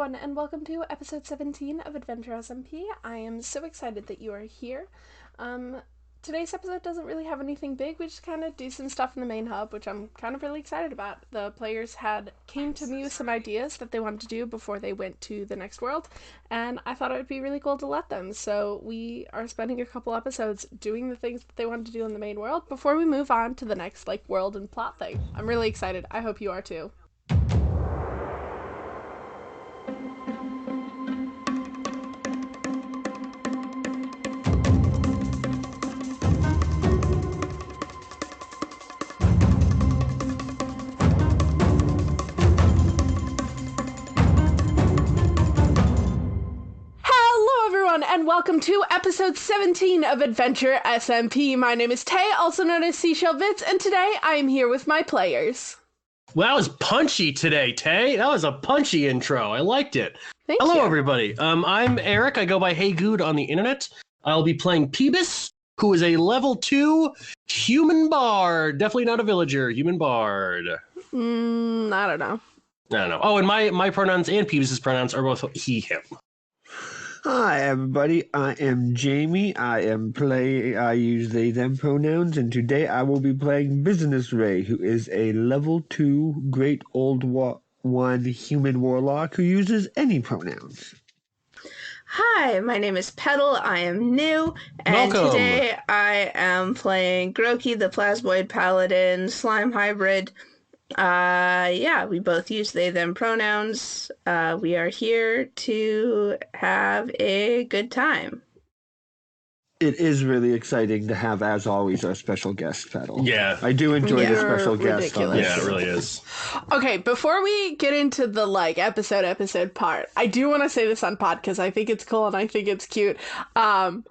everyone, and welcome to episode 17 of Adventure SMP. I am so excited that you are here. Um, Today's episode doesn't really have anything big. We just kind of do some stuff in the main hub, which I'm kind of really excited about. The players came to me with some ideas that they wanted to do before they went to the next world, and I thought it would be really cool to let them. So we are spending a couple episodes doing the things that they wanted to do in the main world before we move on to the next world and plot thing. I'm really excited. I hope you are too. And welcome to episode 17 of Adventure SMP. My name is Tay, also known as Seashell Vits, and today I am here with my players. Well, that was punchy today, Tay. That was a punchy intro. I liked it. Thank Hello, you. everybody. I'm Eric. I go by Hey Good on the internet. I'll be playing Peebus, who is a level 2 human bard. Definitely not a villager. Human bard. I don't know. I don't know. Oh, and my pronouns and Peebus's pronouns are both he, him. Hi everybody, I am Jamie. I use they them pronouns, and today I will be playing Business Ray, who is a level 2 great old one human warlock who uses any pronouns. Hi, my name is Petal. I am new, and Welcome. Today I am playing Groki, the Plasmoid Paladin Slime Hybrid. We both use they them pronouns. We are here to have a good time. It is really exciting to have, as always, our special guest, Petal. Yeah. I do enjoy the You're special guest on ridiculous. this Yeah, it show. really is. Okay, before we get into the episode part, I do want to say this on pod because I think it's cool and I think it's cute. I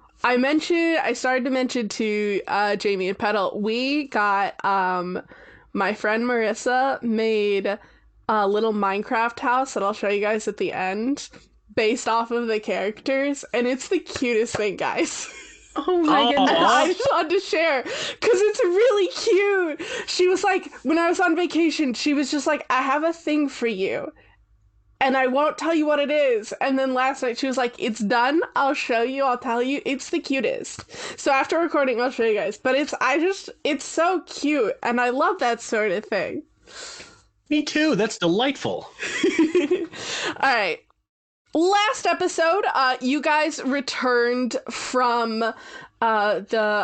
started to mention to Jamie and Petal, we got my friend Marissa made a little Minecraft house that I'll show you guys at the end based off of the characters, and it's the cutest thing, guys. Oh my Aw. goodness. I just wanted to share because it's really cute. She was like, when I was on vacation, she was just like, I have a thing for you and I won't tell you what it is. And then last night she was like, it's done. I'll show you. I'll tell you. It's the cutest. So after recording, I'll show you guys. But it's so cute. And I love that sort of thing. Me too. That's delightful. All right. Last episode, you guys returned from the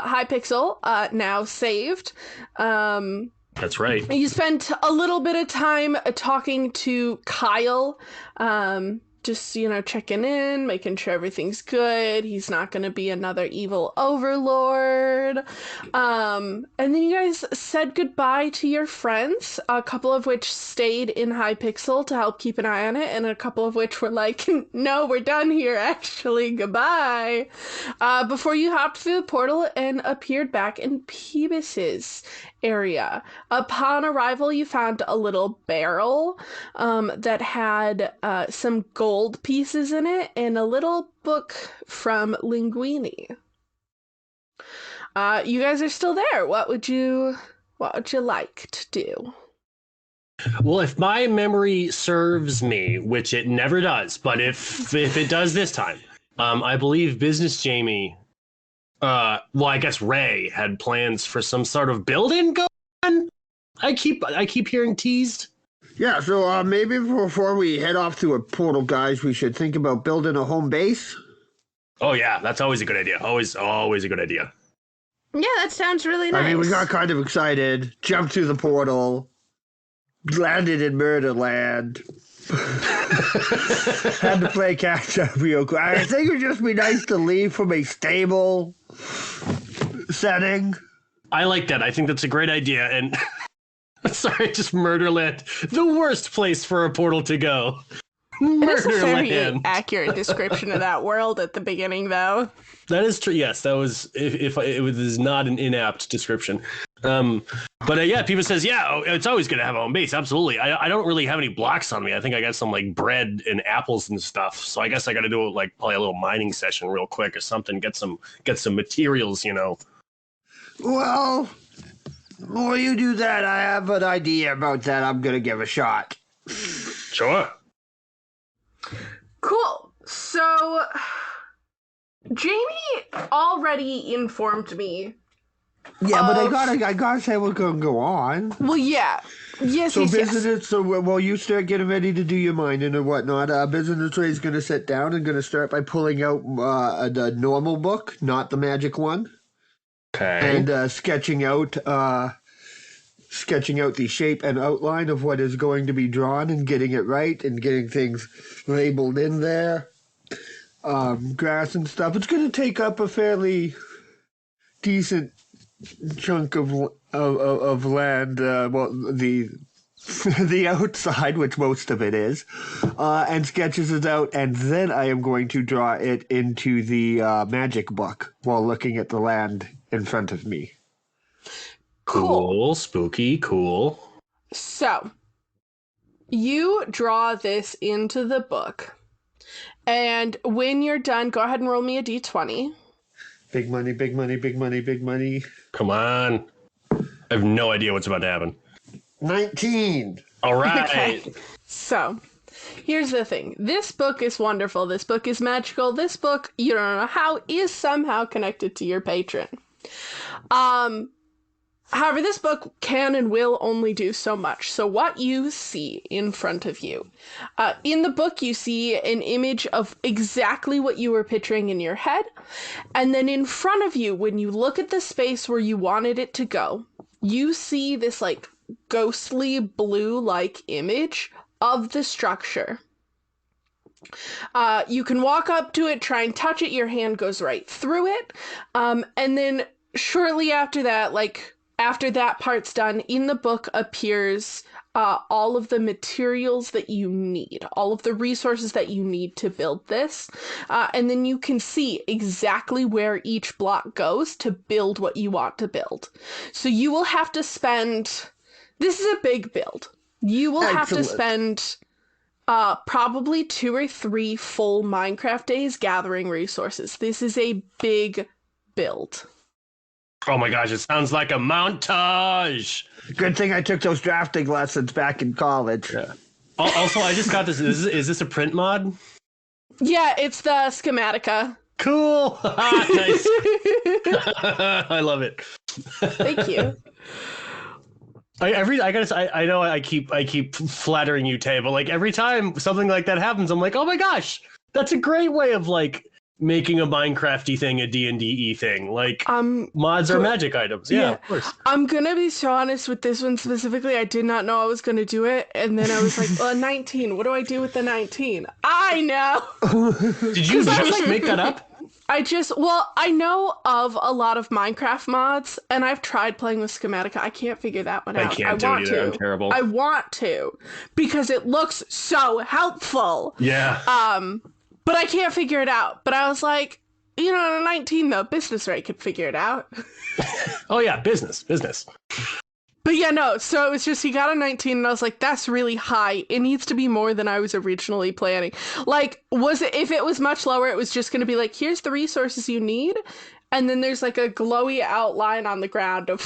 Hypixel, now saved. That's right. You spent a little bit of time talking to Kyle, just, checking in, making sure everything's good. He's not going to be another evil overlord. And then you guys said goodbye to your friends, a couple of which stayed in Hypixel to help keep an eye on it, and a couple of which were like, no, we're done here, actually, goodbye. Before you hopped through the portal and appeared back in Peebus's area. Upon arrival, you found a little barrel that had some gold pieces in it and a little book from Linguini. You guys are still there. What would you like to do? Well, if my memory serves me, which it never does, but if it does this time, I believe Business Jamie, I guess Ray had plans for some sort of building going on. I keep hearing teased. Yeah, so maybe before we head off to a portal, guys, we should think about building a home base. Oh yeah, that's always a good idea. Always a good idea. Yeah, that sounds really nice. I mean, we got kind of excited, jumped through the portal, landed in Murderland. Had to play catch up real quick. I think it would just be nice to leave from a stable setting. I like that. I think that's a great idea. And sorry, just Murderland, the worst place for a portal to go. That's a very Murderland. accurate description of that world at the beginning, though. That is true. Yes, that was. If it was not an inapt description. But people says, it's always good to have a home base. Absolutely. I don't really have any blocks on me. I think I got some bread and apples and stuff. So I guess I got to do probably a little mining session real quick or something. Get some materials. Well, while you do that, I have an idea about that I'm going to give a shot. Sure. Jamie already informed me. Yeah, but I gotta say we're gonna go on. Well, yeah. Yes, So yes. so while you start getting ready to do your mining or whatnot, Business Ray is gonna sit down and gonna start by pulling out the normal book, not the magic one, Okay. and sketching out the shape and outline of what is going to be drawn and getting it right and getting things labeled in there. Grass and stuff. It's going to take up a fairly decent chunk of land. Well, the the outside, which most of it is, and sketches it out, and then I am going to draw it into the magic book while looking at the land in front of me. Cool. Spooky. Cool. So, you draw this into the book. And when you're done, go ahead and roll me a d20. Big money, big money, big money, big money. Come on. I have no idea what's about to happen. 19. All right. Okay. So, here's the thing. This book is wonderful. This book is magical. This book, you don't know how, is somehow connected to your patron. However, this book can and will only do so much. So what you see in front of you, in the book, you see an image of exactly what you were picturing in your head. And then in front of you, when you look at the space where you wanted it to go, you see this like ghostly blue-like image of the structure. You can walk up to it, try and touch it. Your hand goes right through it. And then shortly after that, after that part's done, in the book appears all of the materials that you need, all of the resources that you need to build this. And then you can see exactly where each block goes to build what you want to build. So you will have to spend, this is a big build. You will have to spend probably 2 or 3 full Minecraft days gathering resources. This is a big build. Oh my gosh, it sounds like a montage. Good thing I took those drafting lessons back in college. Yeah. Also, I just got this. Is this a print mod? Yeah, it's the Schematica. Cool. Nice. I love it. Thank you. I know I keep flattering you, Tay, but like every time something like that happens, I'm like, oh my gosh, that's a great way of like making a Minecrafty thing a D&D thing. Like mods are magic items. Yeah, of course. I'm gonna be so honest with this one specifically. I did not know I was gonna do it, and then I was like, well, 19. What do I do with the 19? I know. Did you just make that up? I know of a lot of Minecraft mods, and I've tried playing with Schematica. I can't figure that one out. I can't do it either. I'm terrible. I want to, because it looks so helpful. Yeah. But I can't figure it out. But I was like, you know, 19 though, Business Ray could figure it out. Oh yeah, business. But yeah, no, so it was just, he got a 19, and I was like, that's really high. It needs to be more than I was originally planning. Like, if it was much lower, it was just going to be like, here's the resources you need, and then there's like a glowy outline on the ground of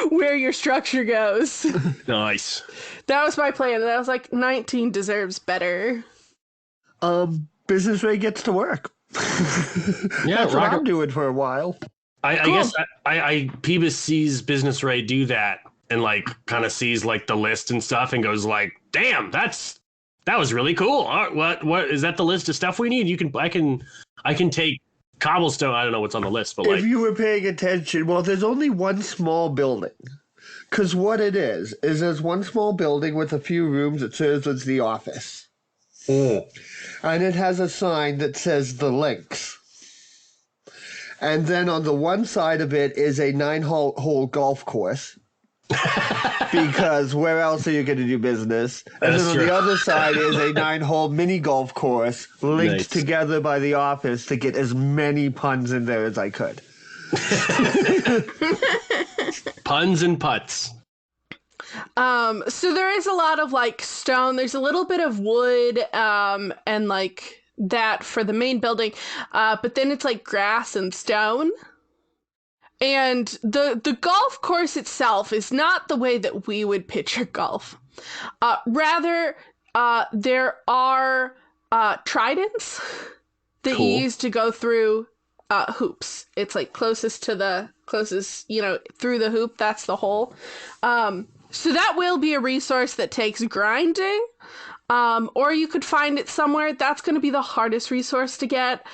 where your structure goes. Nice. That was my plan, and I was like, 19 deserves better. Business Ray gets to work. Yeah, that's what I'm doing for a while. I guess Peebus sees Business Ray do that and like kind of sees like the list and stuff and goes like, damn, that was really cool. What is that, the list of stuff we need? I can take cobblestone. I don't know what's on the list, but like, if you were paying attention, well, there's only one small building. Because what it is there's one small building with a few rooms that serves as the office. Oh. And it has a sign that says the links. And then on the one side of it is a 9-hole golf course. Because where else are you going to do business? And then on the other side is a 9-hole mini golf course linked together by the office to get as many puns in there as I could. Puns and putts. So there is a lot of like stone. There's a little bit of wood, and like that for the main building. But then it's like grass and stone. And the golf course itself is not the way that we would picture golf. Rather, there are tridents that Cool. you use to go through hoops. It's like closest, through the hoop, that's the hole. So that will be a resource that takes grinding. Or you could find it somewhere. That's going to be the hardest resource to get.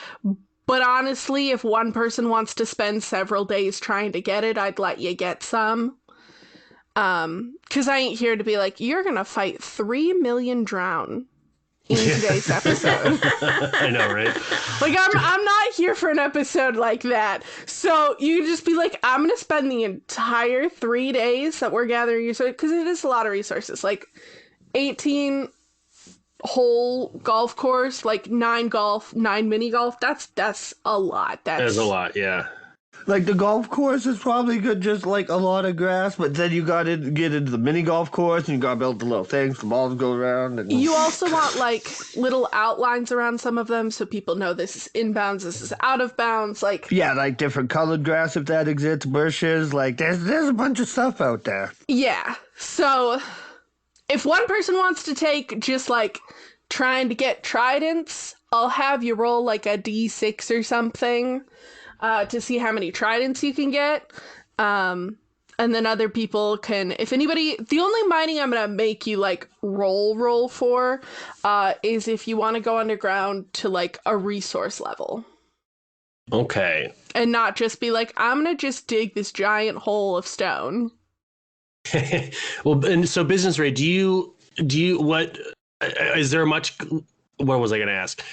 But honestly, if one person wants to spend several days trying to get it, I'd let you get some. Because I ain't here to be like, you're going to fight 3 million drown in today's episode. I know, right? Like, I'm not here for an episode like that. So you can just be like, I'm going to spend the entire 3 days that we're gathering resources, because it is a lot of resources. Like, 18 whole golf course, like 9 mini golf. That's a lot. There's a lot, yeah. Like, the golf course is probably good, just like a lot of grass, but then you gotta get into the mini golf course, and you gotta build the little things, the balls go around. And You also want, like, little outlines around some of them so people know this is inbounds, this is out of bounds. Like, yeah, like different colored grass if that exists, bushes. Like, there's a bunch of stuff out there. yeah. So if one person wants to take just, like, trying to get tridents, I'll have you roll, like, a d6 or something to see how many tridents you can get. And then other people can, if anybody, the only mining I'm going to make you, like, roll for is if you want to go underground to, like, a resource level. Okay. And not just be like, I'm going to just dig this giant hole of stone. Well, and so Business Ray, do you what is there much? What was I going to ask?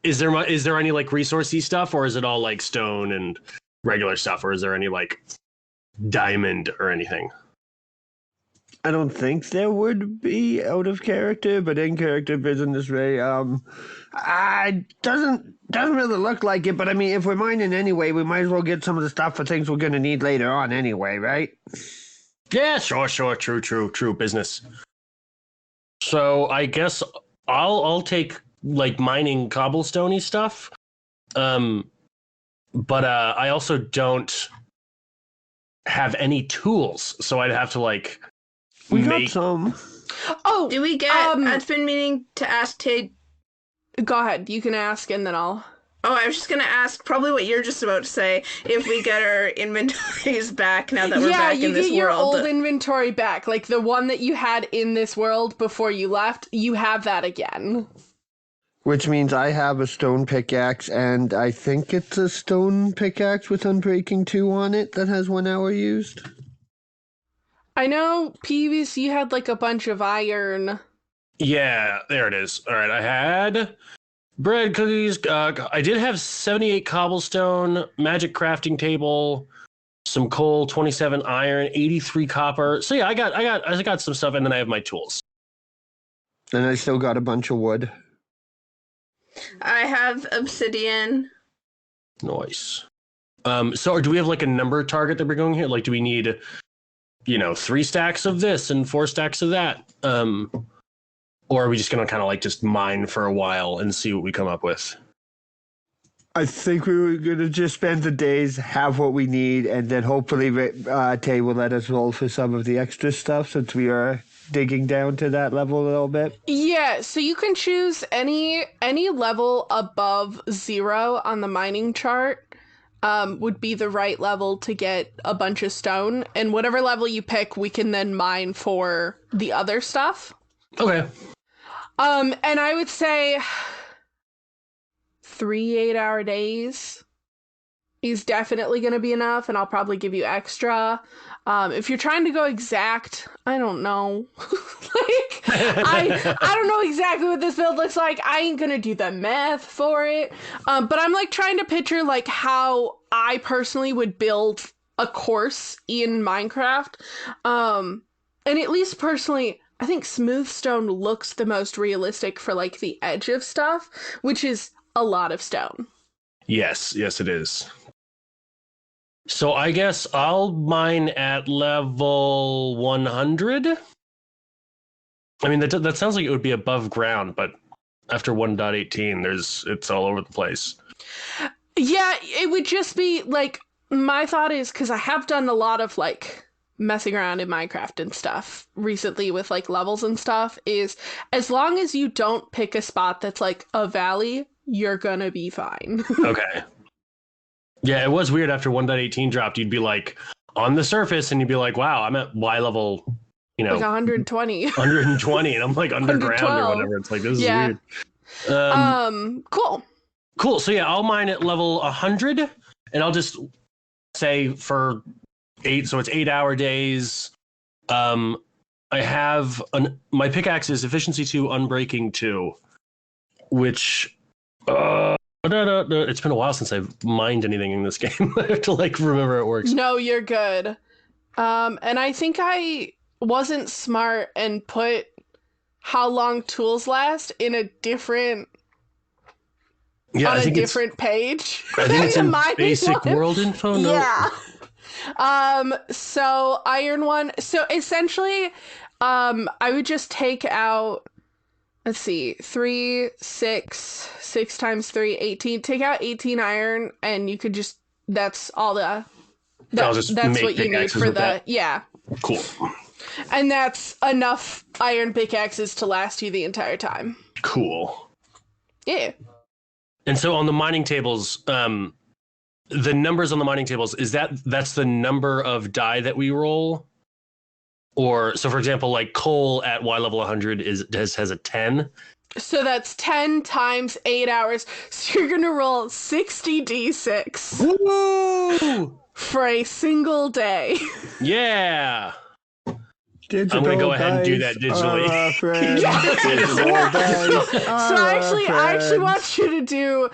Is there any like resourcey stuff, or is it all like stone and regular stuff, or is there any like diamond or anything? I don't think there would be out of character, but in character Business Ray, I doesn't really look like it. But I mean, if we're mining anyway, we might as well get some of the stuff for things we're gonna need later on anyway, right? Yeah, sure, true business. So I guess I'll take like mining cobblestoney stuff, but I also don't have any tools, so I'd have to like. We got some. Oh, Do we get? I've been meaning to ask Tay. go ahead. You can ask, and then I'll. Oh, I was just gonna ask probably what you're just about to say. If we get our inventories back now that we're back in this you get your world. old inventory back, like the one that you had in this world before you left. You have that again. Which means I have a stone pickaxe, and I think it's a stone pickaxe with Unbreaking 2 on it that has 1 hour used. I know, Peeves, you had like a bunch of iron. Yeah, there it is. All right, I had bread, cookies. I did have 78 cobblestone, magic crafting table, some coal, 27 iron, 83 copper. So yeah, I got some stuff, and then I have my tools. And I still got a bunch of wood. I have obsidian. Nice. So do we have like a number target that we're going here? Like, do we need, 3 stacks of this and 4 stacks of that? Or are we just gonna kind of like just mine for a while and see what we come up with? I think we were going to just spend the days, have what we need, and then hopefully Tay will let us roll for some of the extra stuff since we are digging down to that level a little bit. Yeah, so you can choose any level above 0 on the mining chart. Would be the right level to get a bunch of stone, and whatever level you pick, we can then mine for the other stuff. Okay. And I would say 3 8-hour days is definitely going to be enough, and I'll probably give you extra. If you're trying to go exact, I don't know. I don't know exactly what this build looks like. I ain't gonna do the math for it. But I'm like trying to picture like how I personally would build a course in Minecraft. And at least personally, I think smooth stone looks the most realistic for like the edge of stuff, which is a lot of stone. Yes, it is. So I guess I'll mine at level 100. I mean, that sounds like it would be above ground, but after 1.18, it's all over the place. Yeah, it would just be like, my thought is, because I have done a lot of like messing around in Minecraft and stuff recently with like levels and stuff, is as long as you don't pick a spot that's like a valley, you're gonna be fine. Okay. Yeah, it was weird after 1.18 dropped. You'd be like on the surface and you'd be like, wow, I'm at Y level, Like 120. 120, and I'm like underground or 112. whatever. It's like, this is Yeah. weird. Cool. Cool. So yeah, I'll mine at level 100, and I'll just say for 8, so it's 8-hour days. I have my pickaxe is efficiency 2, unbreaking 2, which it's been a while since I've mined anything in this game. I have to remember it works. No, you're good. And I think I wasn't smart and put how long tools last in a different Yeah, on I a think different page. I think it's The in mining basic one. world info. No? Yeah. So iron one. So essentially, I would just take out. Let's see, 3, 6 times 3, 18. Take out 18 iron, and you could just. That's all the. I'll just That's make what you need pickaxes for with the that. yeah. Cool. And that's enough iron pickaxes to last you the entire time. Cool. Yeah. And so on the mining tables, the numbers on the mining tables, that's the number of die that we roll? Or so for example, like coal at Y level 100 has a 10. So that's 10 times 8 hours. So you're going to roll 60 d6 Woo! for a single day. Yeah. Digital I'm gonna go ahead and do dice that digitally. are our friends. Yes. Digital dice So are our I actually friends. want you to do,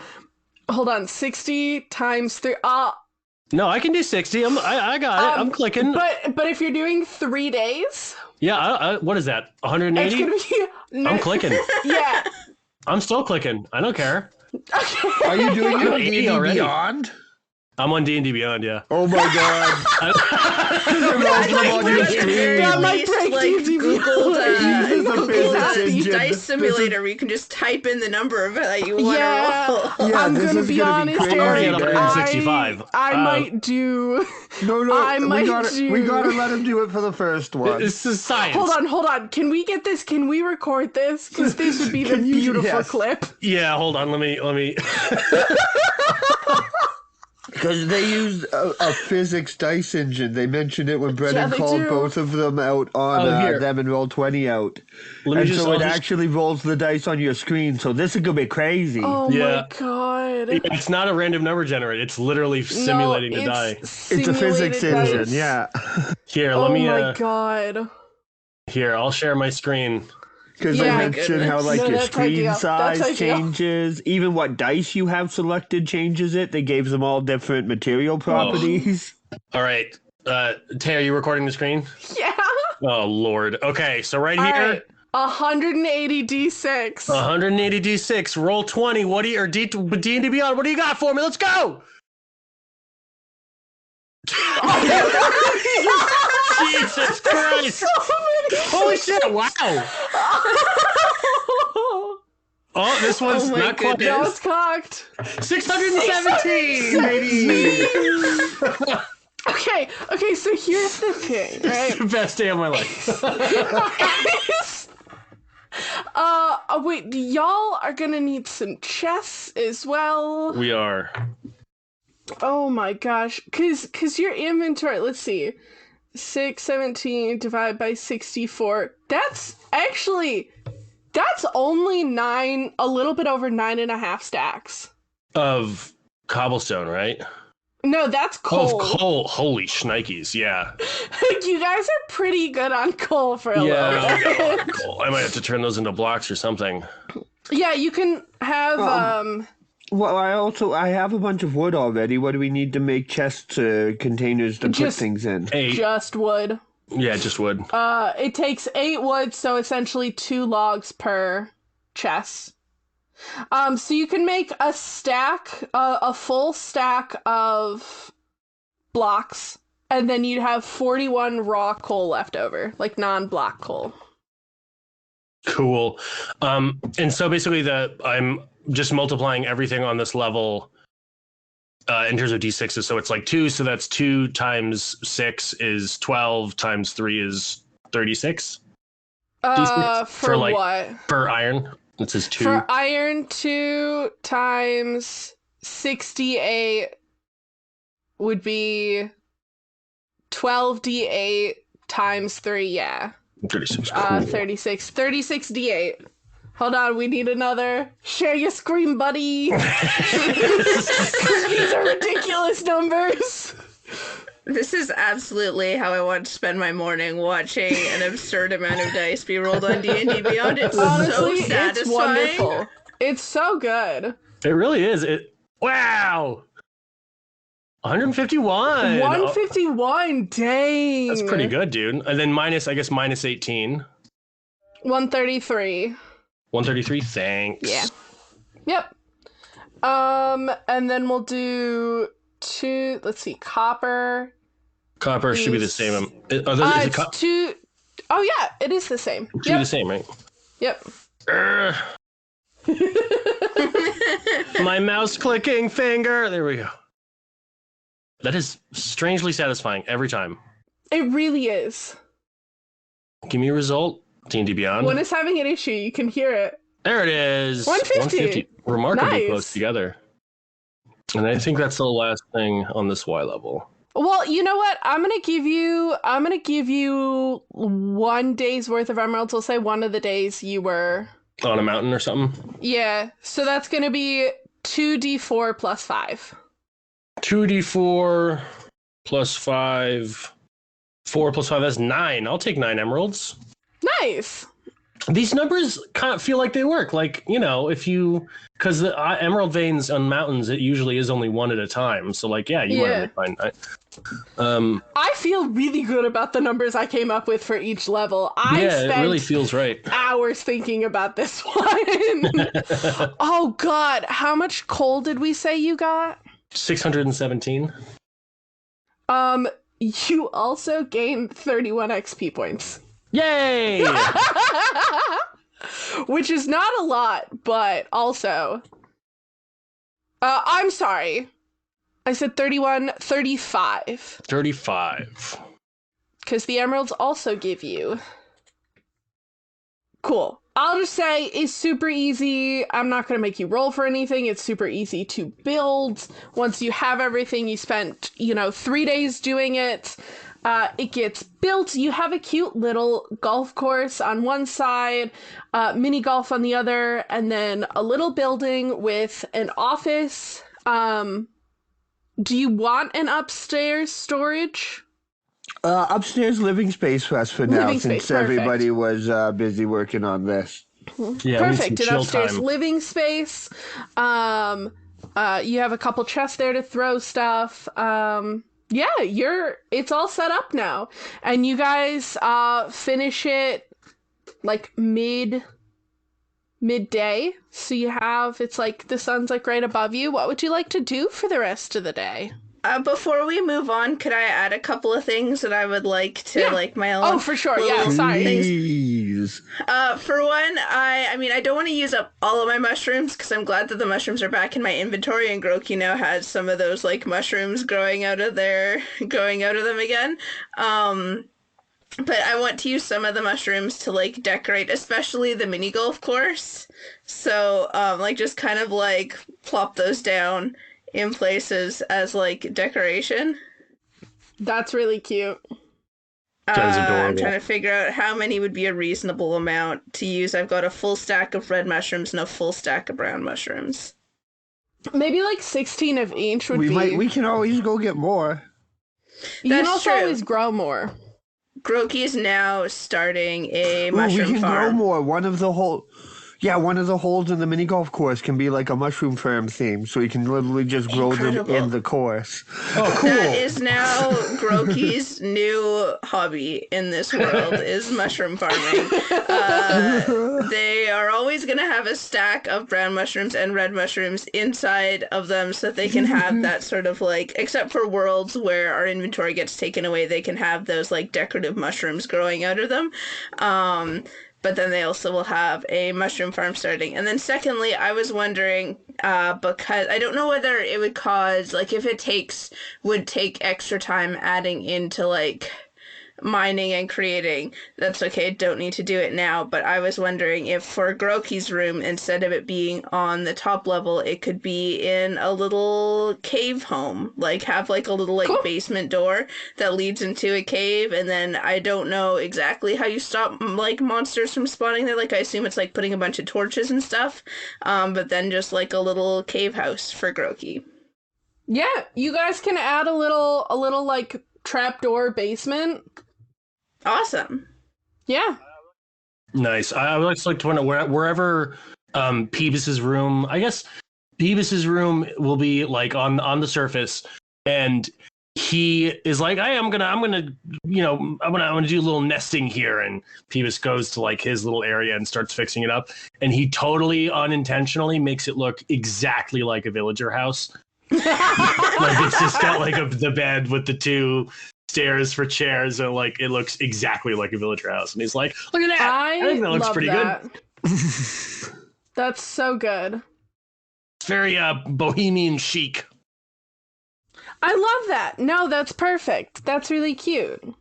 hold on, 60 times 3. No, I can do 60. I got it. I'm clicking. But if you're doing 3 days, Yeah. What is that? it's 180? going to be. I'm clicking. Yeah. I'm still clicking. I don't care. Okay. Are you doing it on 80 D&D already. Beyond? I'm on D&D Beyond. Yeah. Oh my god. That might on your break- screen. that might break D&D It uses a physics engine. Dice Simulator where you can just type in the number that you want Yeah. to roll. Yeah, I'm this gonna is be gonna be honest, crazy. Eric. I'm already at 165. I might do. No, I we might gotta do- let him do it for the first one. This is science. Hold on. Can we get this? Can we record this? Because this would be the Can you- beautiful yes. clip. Yeah. Hold on. Let me. Because they used a physics dice engine. They mentioned it when Brennan they called do. both of them out on here. them and Roll20 out. Let me And just. so I'll it just- actually rolls the dice on your screen. So this is going to be crazy. Oh Yeah. my god. It's not a random number generator. It's literally simulating the die. It's a physics simulated engine, dice. yeah. Here, Oh let me. my god. Here, I'll share my screen. Because Yeah. they mentioned how Goodness. your That's screen ideal. size That's ideal. changes. Even what dice you have selected changes it. They gave them all different material properties. All right. Tay, are you recording the screen? Yeah. Oh Lord. Okay, so right All here, right. 180 d6. 180 d6, roll 20. What do you or D&D Beyond? What do you got for me? Let's go. Jesus Christ! Holy shit! Wow. Oh, this one's Oh my not quite. No, it's cocked. 617, baby. Okay, so here's the thing, right? The best day of my life. Wait, y'all are gonna need some chests as well. We are. Oh my gosh, cause your inventory, let's see, 617 divided by 64, that's only a little bit over 9.5 stacks. Of cobblestone, right? No, that's coal. Of coal. Holy shnikes, yeah. You guys are pretty good on coal for a Yeah, little I'll get a lot bit. of coal. I might have to turn those into blocks or something. Yeah, you can have, Well, I have a bunch of wood already. What do we need to make chests, containers to put Just- things in? 8. just wood. Yeah, just wood. It takes 8 wood, so essentially 2 logs per chest. So you can make a stack, a full stack of blocks, and then you'd have 41 raw coal left over, like non-block coal. Cool. And so basically I'm just multiplying everything on this level in terms of d6s. So it's like 2, so that's 2 times 6 is 12 times 3 is 36 For for, like, what? for iron. It says 2. For iron, 2 times 68 would be 12d8 times 3, yeah. 36. Cool. 36 d8. Hold on, we need another. Share your screen, buddy. These are ridiculous numbers. This is absolutely how I want to spend my morning, watching an absurd amount of dice be rolled on D&D Beyond. It's Honestly, so satisfying. it's wonderful. It's so good. It really is. Wow. 151. 151, dang. That's pretty good, dude. And then minus 18. 133. 133, thanks. Yeah. Yep. And then we'll do 2, let's see, copper. Copper should be the same. Is it It's 2. Oh, yeah, it is the same. Should be the same, right? Yep. My mouse clicking finger. There we go. That is strangely satisfying every time. It really is. Give me a result. D&D Beyond. When it's having an issue, you can hear it. There it is. 150. Remarkably Nice. close together. And I think that's the last thing on this Y level. Well, you know what? I'm gonna give you 1 day's worth of emeralds. I'll say one of the days you were On a mountain or something? Yeah. So that's gonna be 2d4 plus 5. 2d4 plus 5. 4 plus 5, that's 9. I'll take 9 emeralds. Nice. These numbers kind of feel like they work. Like, you know, because the emerald veins on mountains, it usually is only one at a time. So, like, yeah, you want to find. I feel really good about the numbers I came up with for each level. It really feels right. Hours thinking about this one. Oh, God. How much coal did we say you got? 617. You also gained 31 XP points. Yay! Which is not a lot, but also... I'm sorry. I said 31, 35. 35. Because the emeralds also give you... Cool. I'll just say it's super easy. I'm not going to make you roll for anything. It's super easy to build. Once you have everything, you spent, 3 days doing it. It gets built. You have a cute little golf course on one side, mini golf on the other, and then a little building with an office. Do you want an upstairs storage? Upstairs living space for us for now, since everybody was busy working on this. Yeah, perfect. An upstairs time. living space. You have a couple chests there to throw stuff. Yeah, it's all set up now. And you guys finish it like midday. So it's like the sun's like right above you. What would you like to do for the rest of the day? Before we move on, could I add a couple of things that I would like to, my own... Oh, for sure. Yeah, sorry. Please. For one, I don't want to use up all of my mushrooms, because I'm glad that the mushrooms are back in my inventory, and Groki now has some of those, mushrooms growing out of them again. But I want to use some of the mushrooms to, decorate, especially the mini golf course. So, just kind of, plop those down in places as decoration. That's really cute. That is adorable. I'm trying to figure out how many would be a reasonable amount to use. I've got a full stack of red mushrooms and a full stack of brown mushrooms. Maybe 16 of each would be... We can always go get more. You can also always grow more. Groki is now starting a mushroom we can farm. grow more. One of the holes in the mini golf course can be like a mushroom farm theme, so you can literally just grow them in the course. Oh, cool. That is now Groki's new hobby in this world, is mushroom farming. They are always going to have a stack of brown mushrooms and red mushrooms inside of them so that they can have that sort of except for worlds where our inventory gets taken away, they can have those decorative mushrooms growing out of them. But then they also will have a mushroom farm starting. And then secondly, I was wondering, because I don't know whether it would cause, if it would take extra time adding into, mining and creating, that's okay, don't need to do it now. But I was wondering if for Groki's room, instead of it being on the top level, it could be in a little cave home, like have like a little like Cool. basement door that leads into a cave. And then I don't know exactly how you stop like monsters from spawning there. Like I assume it's like putting a bunch of torches and stuff. But then just like a little cave house for Groki. Yeah, you guys can add a little like trapdoor basement. Awesome. Yeah. Nice. I would like to wonder wherever Peebus's room. I guess Peebus's room will be like on the surface, and he is like, "Hey, I'm gonna do a little nesting here." And Peebus goes to like his little area and starts fixing it up, and he totally unintentionally makes it look exactly like a villager house. Like it's just got like the bed with the two stairs for chairs, and like it looks exactly like a villager house. And he's like, "Look at that! I think that looks pretty good." That's so good. It's very bohemian chic. I love that. No, that's perfect. That's really cute.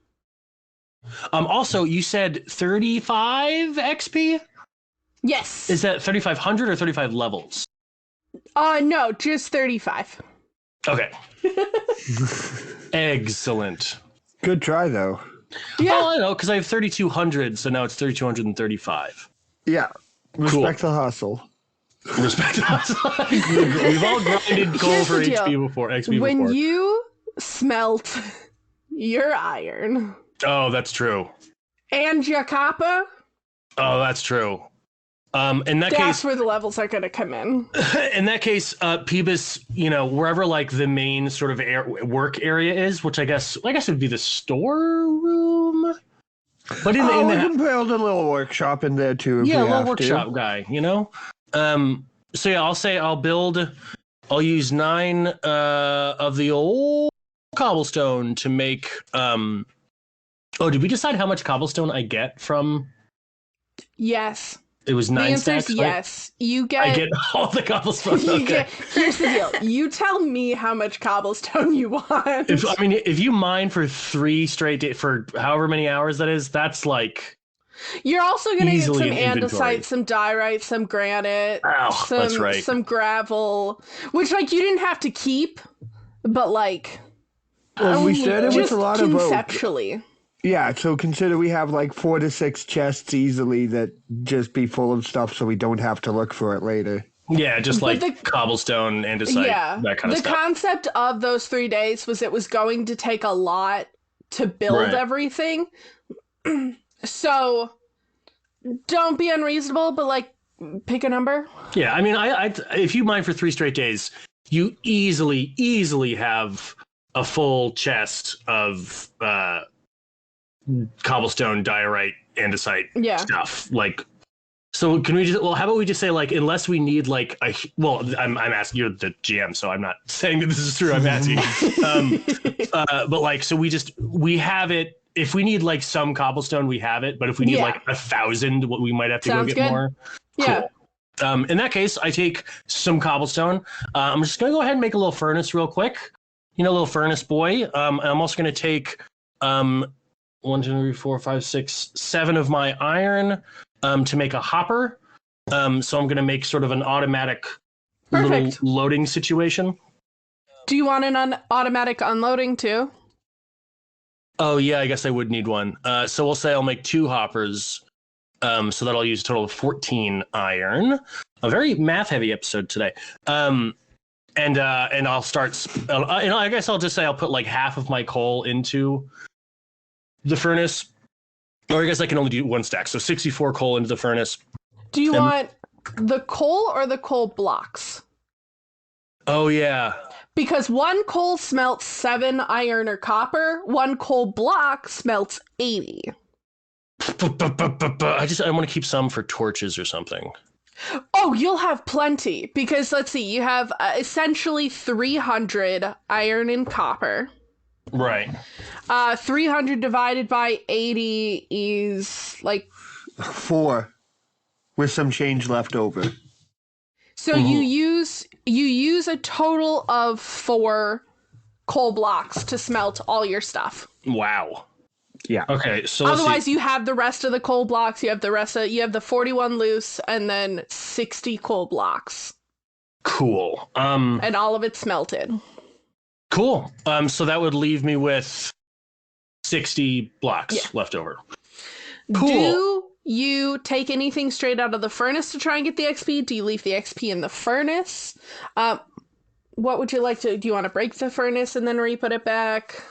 Also, you said 35 XP? Yes. Is that 3,500 or 35 levels? No, just 35. Okay. Excellent. Good try, though. Yeah. Well, I know, because I have 3,200, so now it's 3,235. Yeah. Respect the hustle. Respect us. We've all grinded coal Here's for the deal. XP before. When you smelt your iron Oh, that's true. and your copper, Oh, that's true. In that that's case, where the levels are going to come in. Peebus, wherever like the main sort of work area is, which I guess would be the storeroom. But We can build a little workshop in there too. If yeah, a we little have workshop to. guy, So yeah, I'll use 9 of the old cobblestone to make. Did we decide how much cobblestone I get from? Yes. It was The 9 answer is stacks. Right? yes. You get. I get all the cobblestone. Okay. Here's the deal. You tell me how much cobblestone you want. If you mine for 3 straight days for however many hours that is, that's like You're also going to get easily some an inventory. andesite, some diorite, some granite, Oh, that's right. some gravel, which like you didn't have to keep, but like Well, we started with just a lot of oak. conceptually. Yeah, so consider we have like 4 to 6 chests easily that just be full of stuff so we don't have to look for it later. Yeah, just But like cobblestone, andesite, Yeah, that kind of the stuff. concept of those 3 days was it was going to take a lot to build Right. everything. So don't be unreasonable, but like pick a number. Yeah, I mean, I if you mine for 3 straight days, you easily have a full chest of cobblestone, diorite, andesite Yeah. stuff. Like, so can we just? Well, how about we just say like, unless we need like I'm asking, you're the GM, so I'm not saying that this is true. I'm asking. But like, so we have it. If we need like some cobblestone, we have it. But if we need Yeah. like 1,000, we might have to Sounds go get good. more. Yeah. Cool. In that case, I take some cobblestone. I'm just gonna go ahead and make a little furnace real quick. Little furnace boy. And I'm also gonna take 1, 2, 3, 4, 5, 6, 7 of my iron to make a hopper. So I'm gonna make sort of an automatic Perfect. little loading situation. Do you want an automatic unloading too? Oh yeah, I guess I would need one. So we'll say I'll make 2 hoppers. So that'll use a total of 14 iron. A very math-heavy episode today. And I'll start. I guess I'll just say I'll put like half of my coal into the furnace, or I guess I can only do 1 stack. So 64 coal into the furnace. Do you want the coal or the coal blocks? Oh yeah. Because 1 coal smelts 7 iron or copper, 1 coal block smelts 80. I want to keep some for torches or something. Oh, you'll have plenty. Because let's see, you have essentially 300 iron and copper. Right. 300 divided by 80 is like 4 with some change left over. so you use a total of 4 coal blocks to smelt all your stuff. Wow. Yeah. Okay, so let's Otherwise, see. you have the rest of the coal blocks. You have the 41 loose, and then 60 coal blocks, Cool. and all of it smelted. Cool. So that would leave me with 60 blocks left over. Cool. Do you take anything straight out of the furnace to try and get the XP? Do you leave the XP in the furnace? What would you like to? Do you want to break the furnace and then re-put it back?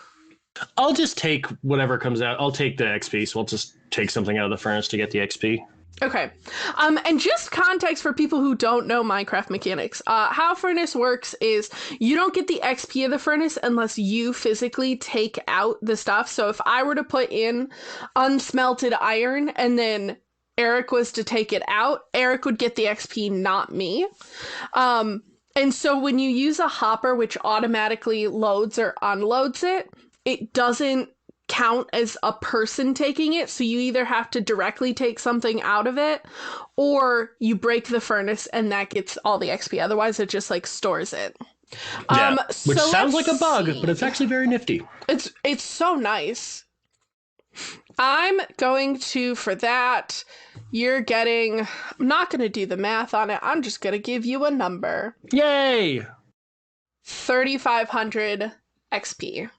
I'll just take whatever comes out. I'll take the XP, so I'll just take something out of the furnace to get the XP. Okay. And just context for people who don't know Minecraft mechanics. How furnace works is you don't get the XP of the furnace unless you physically take out the stuff. So if I were to put in unsmelted iron and then Eric was to take it out, Eric would get the XP, not me. And so when you use a hopper, which automatically loads or unloads it, it doesn't count as a person taking it, so you either have to directly take something out of it or you break the furnace and that gets all the XP. Otherwise it just like stores it. Yeah, which so sounds like let's a bug, see. but it's actually very nifty. It's so nice. I'm going to, for that, you're getting, I'm not going to do the math on it. I'm just going to give you a number. Yay! 3,500 XP.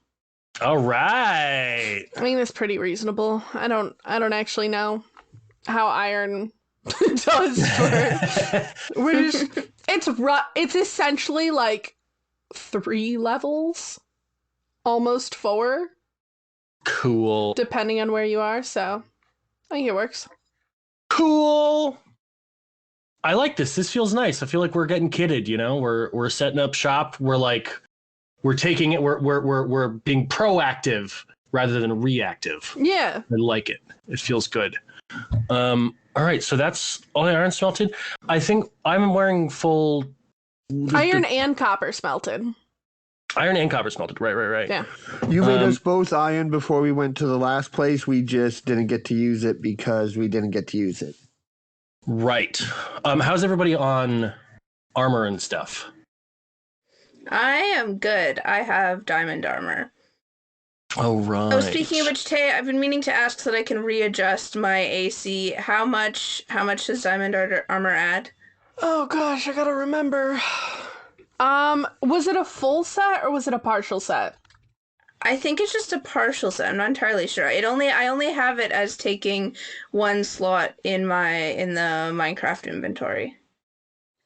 All right. I mean, that's pretty reasonable. I don't actually know how iron does for. It's essentially like 3 levels, almost 4, Cool. depending on where you are. So I think it works. Cool. I like this. This feels nice. I feel like we're getting kidded. You know, we're setting up shop. We're taking it. We're being proactive rather than reactive. Yeah. I like it. It feels good. All right, so that's all the iron smelted. I think I'm wearing full Iron and copper smelted. iron and copper smelted. Right. Yeah. You made us both iron before we went to the last place. We just didn't get to use it because we didn't get to use it. Right. How's everybody on armor and stuff? I am good. I have diamond armor. Oh, right. Oh, speaking of which, Tay, I've been meaning to ask so that I can readjust my AC. How much does diamond armor add? Oh gosh, I gotta remember. Was it a full set or was it a partial set? I think it's just a partial set. I'm not entirely sure. I only have it as taking 1 slot in the Minecraft inventory.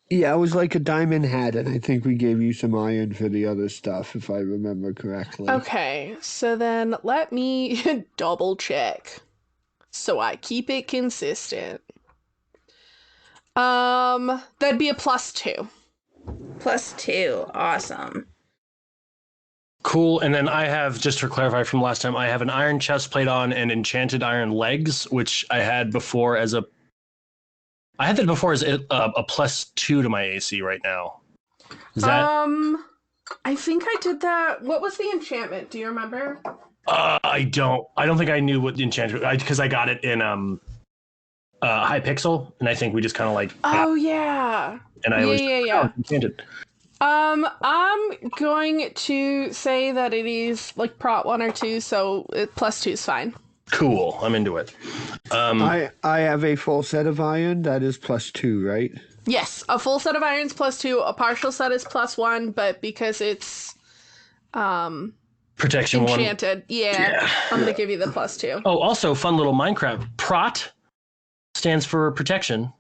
Yeah, it was like a diamond hat, and I think we gave you some iron for the other stuff, if I remember correctly. Okay, so then let me double check so I keep it consistent. That'd be a +2. +2. Awesome. Cool. And then I have, just to clarify from last time, I have an iron chest plate on and enchanted iron legs, which I had before as a +2 to my AC right now. Is that? I think I did that. What was the enchantment? Do you remember? I don't think I knew what the enchantment, because I got it in Hypixel, and I think we just kind of like. Oh yeah. And I always yeah. enchanted. I'm going to say that it is like prot 1 or 2, so +2 is fine. Cool. I'm into it. I have a full set of iron. That is +2, right? Yes, a full set of irons +2, a partial set is +1, but because it's Protection enchanted, Yeah. I'm gonna give you the +2. Oh, also fun little Minecraft. Prot stands for protection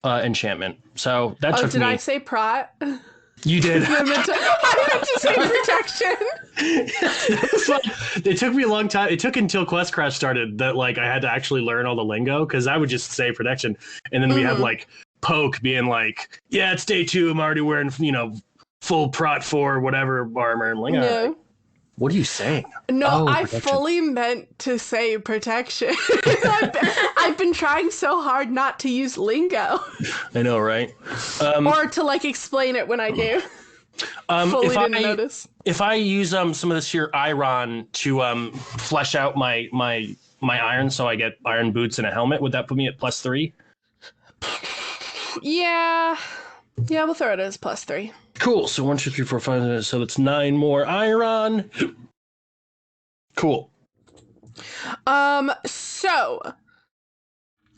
enchantment. So that took did me. I say prot? You did. I meant to say protection. It's fun. It took me a long time. It took until Quest Crash started that like I had to actually learn all the lingo, because I would just say protection, and then we have like Poke being like, "Yeah, it's day 2. I'm already wearing full prot 4 whatever armor." And like, No. what are you saying? No, Oh, I protection. fully meant to say protection. I've been trying so hard not to use lingo. I know, right? Or to like explain it when I do. Fully didn't notice. If I use some of this here iron to flesh out my iron, so I get iron boots and a helmet, would that put me at +3? Yeah, we'll throw it as +3. Cool. So 1, 2, 3, 4, 5. So that's 9 more iron. Cool. So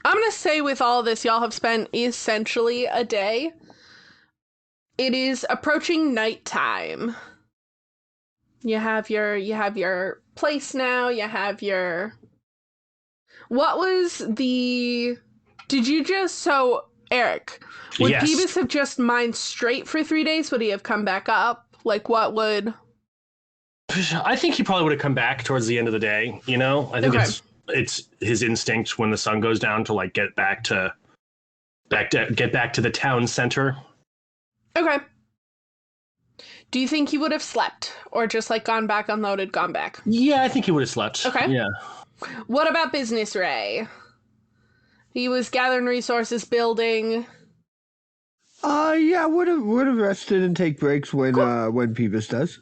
I'm gonna say with all this, y'all have spent essentially a day. It is approaching nighttime. You have your place now. You have your. What was the? Did you just so Eric? Would Yes. Peebus have just mined straight for 3 days? Would he have come back up? Like what would? I think he probably would have come back towards the end of the day. You know, I think Okay. it's his instinct when the sun goes down to like get back to the town center. Okay. Do you think he would have slept or just like gone back, unloaded, gone back? Yeah, I think he would have slept. Okay. Yeah. What about Business Ray? He was gathering resources, building. Yeah, would have rested and take breaks when Peebus does.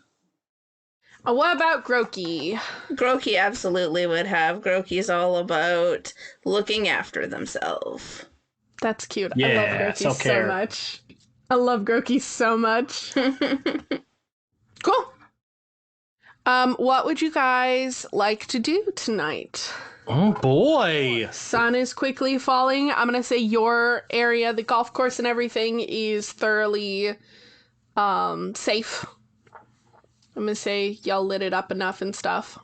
What about Grokey? Grokey absolutely would have. Grokey's all about looking after themselves. That's cute. Yeah, I love Grokey so self-care. much. I love Grokey so much. Cool. What would you guys like to do tonight? Oh boy. Sun is quickly falling. I'm gonna say your area, the golf course and everything, is thoroughly safe. I'm gonna say y'all lit it up enough and stuff.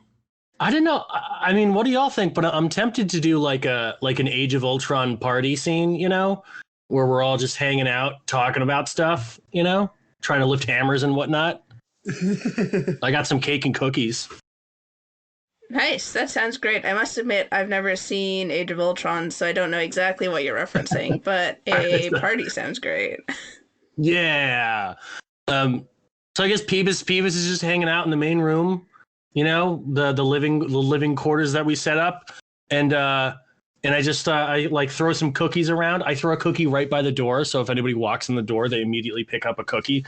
I don't know. I mean, what do y'all think? But I'm tempted to do like an Age of Ultron party scene, you know, where we're all just hanging out, talking about stuff, you know, trying to lift hammers and whatnot. I got some cake and cookies. Nice, that sounds great. I must admit, I've never seen Age of Ultron, so I don't know exactly what you're referencing, but a party sounds great. Yeah. So I guess Peebus is just hanging out in the main room, you know, the living quarters that we set up, and I just I like throw some cookies around. I throw a cookie right by the door, so if anybody walks in the door, they immediately pick up a cookie.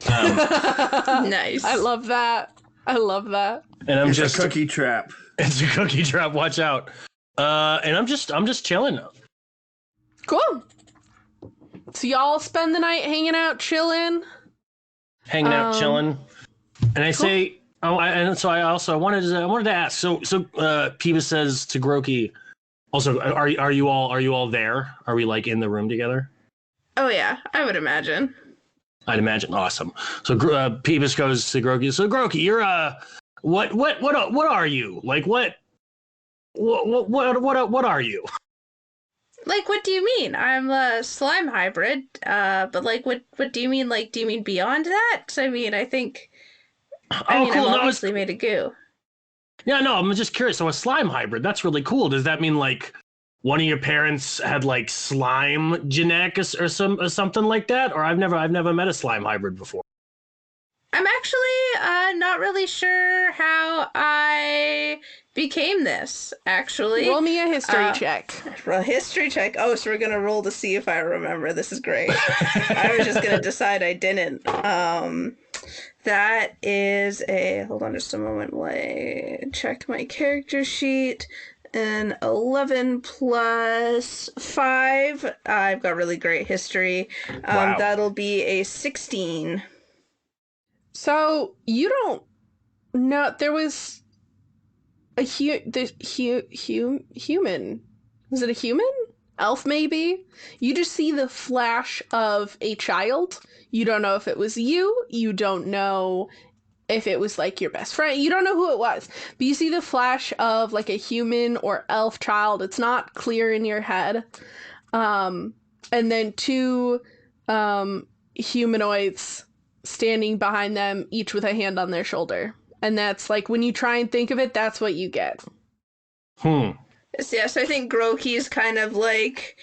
Nice. I love that. I love that. And I'm It's just a cookie trap. It's a cookie trap. Watch out. And I'm just chilling. Cool. So y'all spend the night hanging out, chilling. Hanging out, chilling, and I say, and so I wanted to ask. So Peebus says to Grokey, also, are you all there? Are we like in the room together? Oh yeah, I would imagine. I'd imagine. Awesome. So Peebus goes to Grokey. So Grokey, you're what are you like? What are you? Like, what do you mean? I'm a slime hybrid, but like, what do you mean? Like, do you mean beyond that? 'Cause I mean, I think. I mean, cool. I'm obviously made of goo. Yeah, no, I'm just curious. So a slime hybrid, that's really cool. Does that mean like one of your parents had like slime genetics or something like that? Or I've never met a slime hybrid before. I'm actually not really sure how I became this, actually. Roll me a history check. Roll history check. Oh, so we're going to roll to see if I remember. This is great. I was just going to decide I didn't. That is a... Hold on just a moment while I check my character sheet. An 11 plus 5. I've got really great history. Wow. That'll be a 16. So you don't know there was a human. Was it a human? Elf, maybe? You just see the flash of a child. You don't know if it was you. You don't know if it was like your best friend. You don't know who it was. But you see the flash of like a human or elf child. It's not clear in your head. And then two humanoids standing behind them, each with a hand on their shoulder. And that's like, when you try and think of it, that's what you get. Yes, I think Grokey's kind of like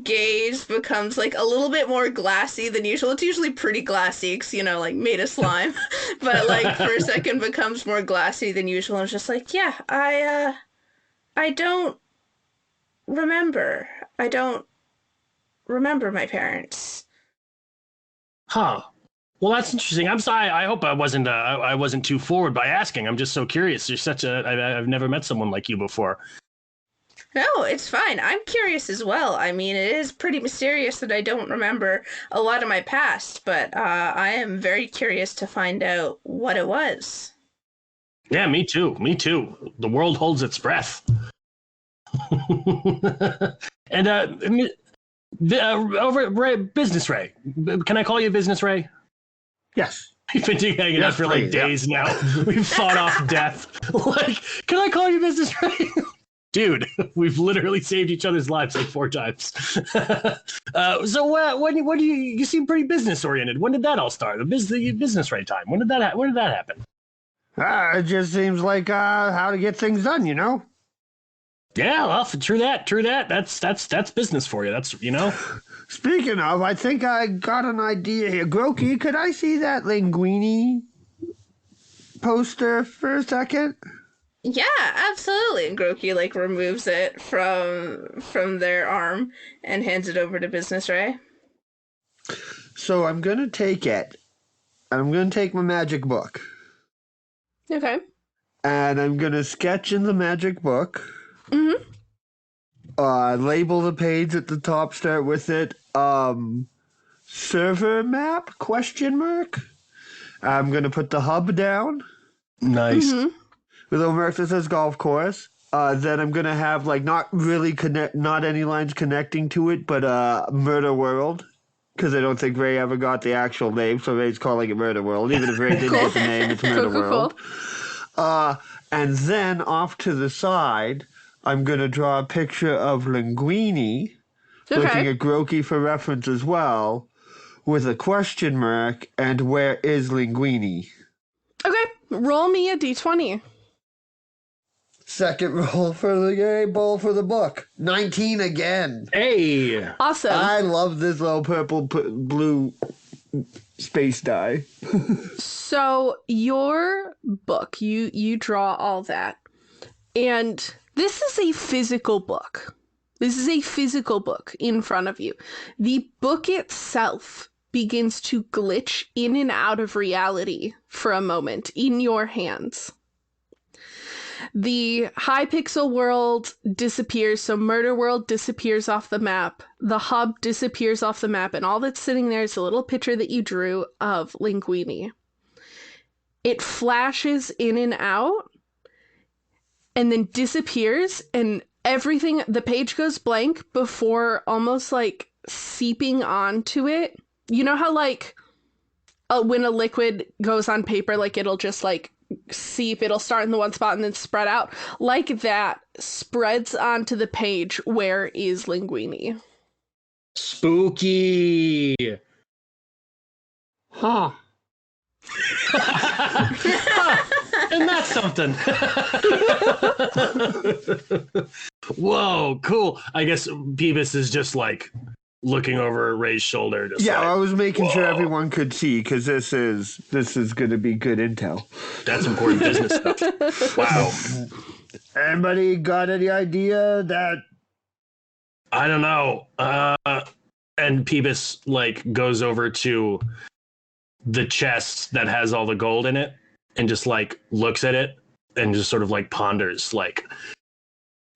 gaze becomes like a little bit more glassy than usual. It's usually pretty glassy because, you know, like made of slime. But like for a second becomes more glassy than usual. And it's just like, yeah, I don't remember. I don't remember my parents. Huh. Well, that's interesting. I'm sorry. I hope I wasn't too forward by asking. I'm just so curious. You're such a. I've never met someone like you before. No, it's fine. I'm curious as well. I mean, it is pretty mysterious that I don't remember a lot of my past, but I am very curious to find out what it was. Yeah, me too. Me too. The world holds its breath. And over Ray, Business Ray. Can I call you Business Ray? Yes. We've been hanging out for like please, yeah. days now. We've fought off death. Like, can I call you Business Ray? Dude, we've literally saved each other's lives like 4 times. So when do you seem pretty business oriented? When did that all start? The Business Ray time. When did that happen? It just seems like how to get things done, you know? Yeah, well, true that. That's business for you. That's, you know. Speaking of, I think I got an idea here. Groki, could I see that Linguini poster for a second? Yeah, absolutely. And Groki like removes it from their arm and hands it over to Business Ray. So I'm gonna take it, and I'm gonna take my magic book, Okay. and I'm gonna sketch in the magic book. Mm-hmm. Label the page at the top. Start with it. Server map ? I'm gonna put the hub down Nice. Mm-hmm. with a mark that says golf course. Then I'm gonna have like not any lines connecting to it, but Murder World, because I don't think Ray ever got the actual name, so Ray's calling it Murder World. Even if Ray didn't get the name, it's Murder World. And then off to the side, I'm gonna draw a picture of Linguini, looking at Groki for reference as well, with a question mark, and where is Linguini? Okay. Roll me a d20. Second roll for the game, bowl for the book. 19 again. Hey. Awesome. I love this little purple blue space die. So your book, you draw all that. And this is a physical book. This is a physical book in front of you. The book itself begins to glitch in and out of reality for a moment in your hands. The Hypixel world disappears, so Murder World disappears off the map. The hub disappears off the map, and all that's sitting there is a little picture that you drew of Linguini. It flashes in and out, and then disappears, and everything, the page goes blank before almost like seeping onto it. You know how like when a liquid goes on paper, like it'll just like seep, it'll start in the one spot and then spread out? Like that spreads onto the page. Where is Linguini? Spooky. Huh. And that's something. Whoa, cool. I guess Beavis is just like looking over Ray's shoulder. Just Yeah, like, I was making sure whoa. everyone could see, because this is going to be good intel. That's important business stuff. Wow. Anybody got any idea that? I don't know. And Peebus like goes over to the chest that has all the gold in it and just like looks at it and just sort of like ponders, like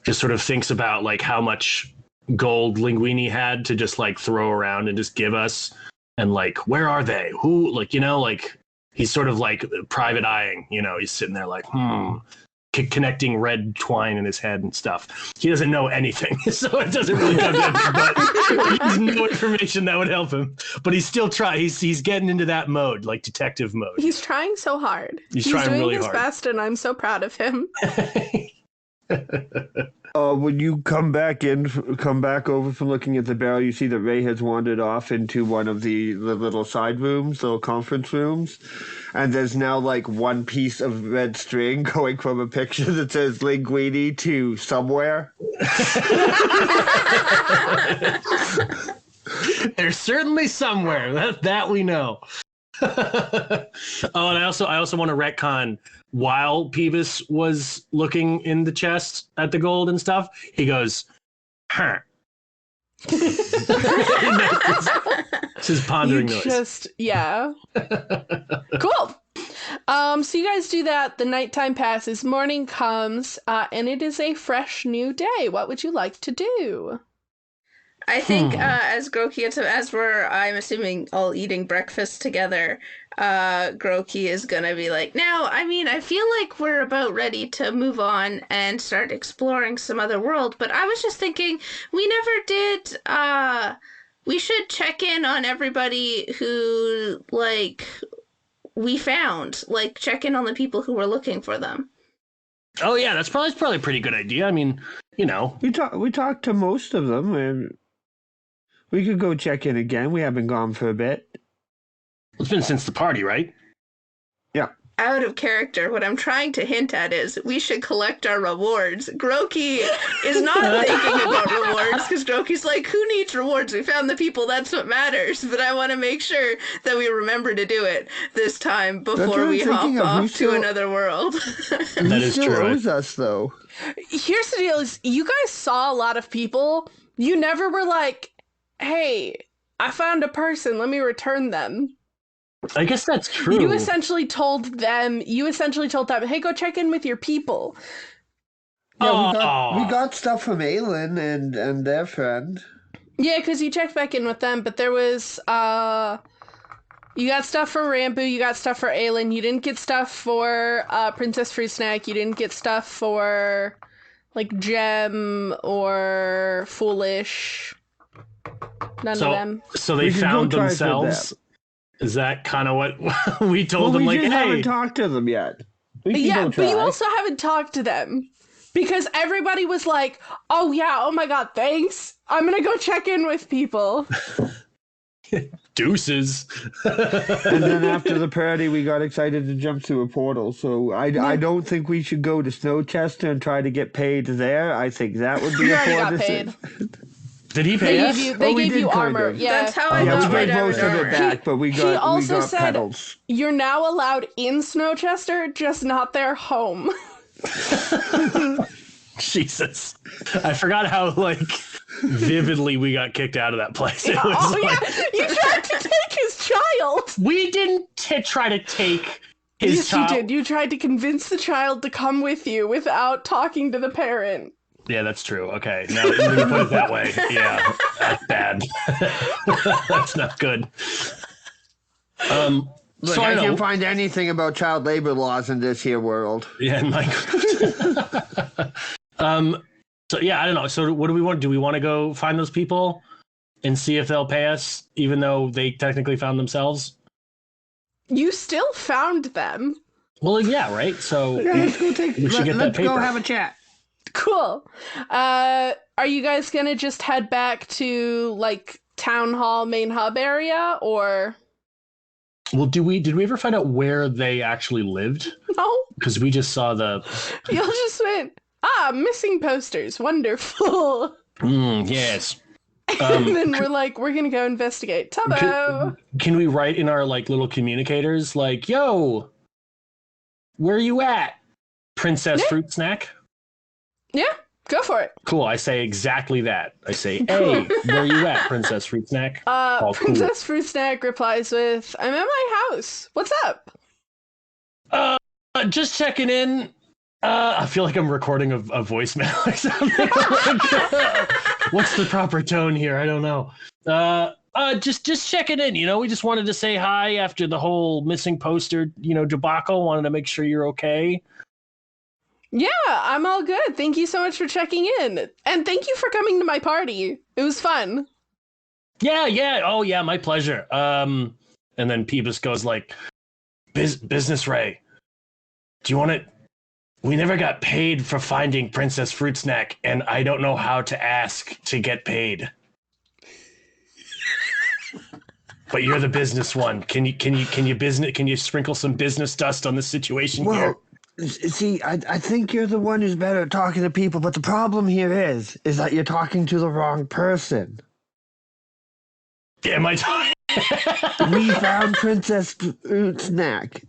just sort of thinks about like how much gold Linguini had to just like throw around and just give us, and like where are they, who, like, you know, like he's sort of like private eyeing, you know, he's sitting there like connecting red twine in his head and stuff. He doesn't know anything, so it doesn't really come to him, but there's no information that would help him. But he's still trying. He's getting into that mode, like detective mode. He's trying so hard. He's trying doing really his hard. best, and I'm so proud of him. When you come back over from looking at the barrel, you see that Ray has wandered off into one of the little side rooms, little conference rooms, and there's now like one piece of red string going from a picture that says Linguini to somewhere. They're certainly somewhere. That we know. Oh, and I also want to retcon. While Peebus was looking in the chest at the gold and stuff, he goes, "Huh." This is pondering noise. Yeah. Cool. So you guys do that. The nighttime passes, morning comes, and it is a fresh new day. What would you like to do? I think as Groki as we're, I'm assuming, all eating breakfast together, Groki is gonna be like, now, I mean, I feel like we're about ready to move on and start exploring some other world, but I was just thinking, we never did, we should check in on everybody who, like, we found. Like, check in on the people who were looking for them. Oh yeah, that's probably a pretty good idea. I mean, you know, We talked to most of them, and we could go check in again. We haven't gone for a bit. it's been since the party, right? Yeah. Out of character, what I'm trying to hint at is we should collect our rewards. Groki is not thinking about rewards because Groki's like, who needs rewards? We found the people, that's what matters. But I want to make sure that we remember to do it this time before we hop off to another world. That is still true. owes us, though. Here's the deal: is you guys saw a lot of people. You never were like, "Hey, I found a person. Let me return them." I guess that's true. You essentially told them, "Hey, go check in with your people." Yeah, we got stuff from Aelin and their friend. Yeah, because you checked back in with them, but there was, you got stuff for Rambu, you got stuff for Aelin, you didn't get stuff for, Princess Fruit Snack, you didn't get stuff for, like, Gem or Foolish. None of them. So they We could found go try for themselves. Is that kind of what we told Well, them? we Like, just hey, haven't talked to them yet. We can Yeah, go but try. you also haven't talked to them. Because everybody was like, oh yeah, oh my god, thanks. I'm gonna go check in with people. deuces. And then after the party, we got excited to jump through a portal. So I don't think we should go to Snowchester and try to get paid there. I think that would be You a already poor got decision. paid. Did he pay They us? gave you, they we gave did you kind armor. of. Yeah. That's how I Yeah, got we my gave most of diamond it armor. back, but we got also said- pedals. You're now allowed in Snowchester, just not their home. Jesus, I forgot how like vividly we got kicked out of that place. It was Oh like, yeah, you tried to take his child. we didn't try to take his Yes, child. you did. You tried to convince the child to come with you without talking to the parent. Yeah, that's true. Okay, now when you put it that way, yeah, that's bad. That's not good. Look, So I I can't know. find anything about child labor laws in this here world. Yeah, Mike. So yeah, I don't know. So what do we want? Do we want to go find those people and see if they'll pay us, even though they technically found themselves? You still found them. Well, yeah, right. So Yeah, let's go take. we should get that let's go paper. have a chat. Cool. Are you guys gonna just head back to like town hall main hub area or Well, did we ever find out where they actually lived? no? Because we just saw the. Y'all just went, missing posters. Wonderful. Yes. And then we're like, we're gonna go investigate. Tubbo! Can we write in our like little communicators like, "Yo, where you at, Princess Fruit Snack?" Yeah, go for it. Cool. I say exactly that. I say, "Hey, where you at, Princess Fruit Snack?" All cool. Princess Fruit Snack replies with, I'm at my house. What's up? Just checking in. I feel like I'm recording a voicemail or something. What's the proper tone here? I don't know. Just checking in. You know, we just wanted to say hi after the whole missing poster, debacle. Wanted to make sure you're okay. Yeah, I'm all good. Thank you so much for checking in. And thank you for coming to my party. It was fun. Yeah. Oh, yeah, my pleasure. And then Peebus goes like, Business Ray, do you want it? We never got paid for finding Princess Fruit Snack, and I don't know how to ask to get paid. But you're the business one. Can you sprinkle some business dust on this situation here? Well, see, I think you're the one who's better at talking to people, but the problem here is that you're talking to the wrong person. Am I talking? We found Princess Fruit Snack.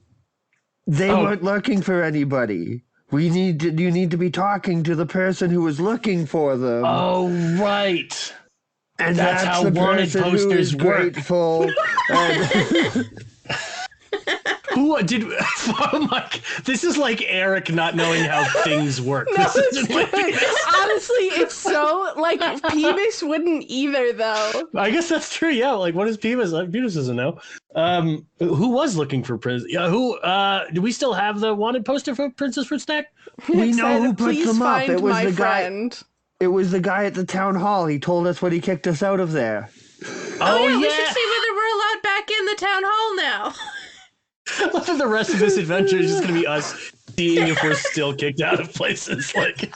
They weren't looking for anybody. You need to be talking to the person who was looking for them. Oh, right. And That's how the wanted person who posters is work. grateful. And Who who did? Oh my! This is like Eric not knowing how things work. No, This isn't it's good. Honestly, it's so like Peevish wouldn't either though. I guess that's true. Yeah. Like, what is Peeves? Peeves doesn't know. Who was looking for Princess? Yeah. Who? Do we still have the wanted poster for Princess Fruit Snack? We It know said, who put "Please them up. find It was my the guy. friend." It was the guy at the town hall. He told us when he kicked us out of there. Oh, yeah, we should see whether we're allowed back in the town hall now. I love that the rest of this adventure is just going to be us seeing if we're still kicked out of places. Like,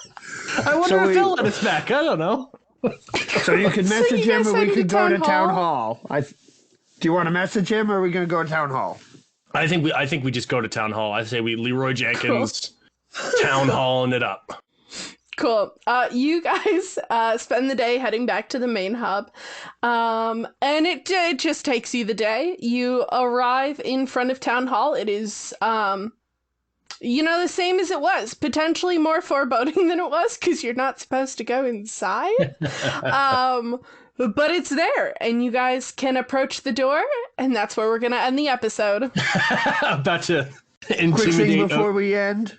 I wonder if they'll let us back. I don't know. So you can message you him, guys or we headed could to go to town town hall. Do you want to message him, or are we going to go to town hall? I think we just go to town hall. I say we Leroy Jenkins town halling it up. Cool. You guys spend the day heading back to the main hub, and it just takes you the day. You arrive in front of town hall. It is, the same as it was. Potentially more foreboding than it was because you're not supposed to go inside. But it's there, and you guys can approach the door, and that's where we're gonna end the episode. About to Quick intimidate. thing before we end.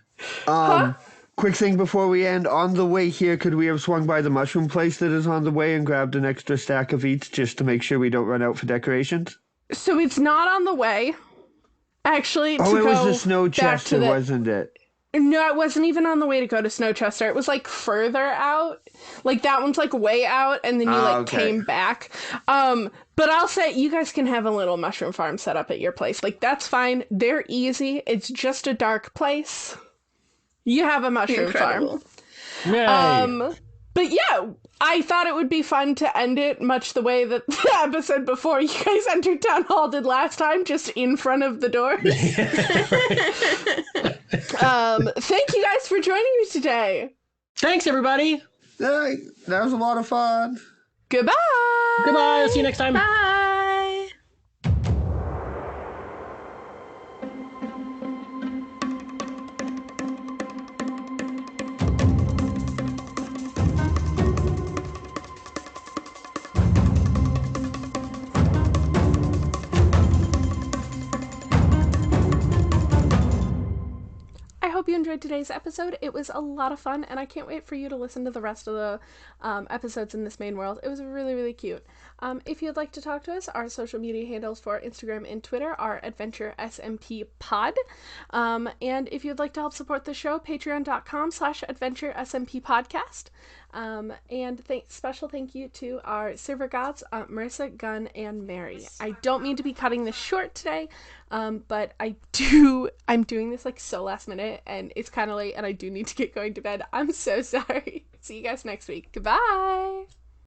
Quick thing before we end. On the way here, could we have swung by the mushroom place that is on the way and grabbed an extra stack of each just to make sure we don't run out for decorations? So it's not on the way. Actually, Oh, it was go the Snow back to Chester, the- wasn't it? No, it wasn't even on the way to go to Snowchester. It was like further out. Like that one's like way out, and then you Okay. came back. But I'll say you guys can have a little mushroom farm set up at your place. Like that's fine. They're easy. It's just a dark place. You have a mushroom farm. Yay. But yeah, I thought it would be fun to end it much the way that the episode before you guys entered town hall did last time, just in front of the door. Thank you guys for joining me today. Thanks, everybody. That was a lot of fun. Goodbye. Goodbye. I'll see you next time. Bye. I hope you enjoyed today's episode. It was a lot of fun, and I can't wait for you to listen to the rest of the episodes in this main world. It was really, really cute. If you'd like to talk to us, our social media handles for Instagram and Twitter are AdventureSMPPod. And if you'd like to help support the show, patreon.com/AdventureSMPPodcast. And special thank you to our server gods, Marissa, Gunn, and Mary. I don't mean to be cutting this short today, but I'm doing this so last minute, and it's kind of late, and I do need to get going to bed. I'm so sorry. See you guys next week. Goodbye.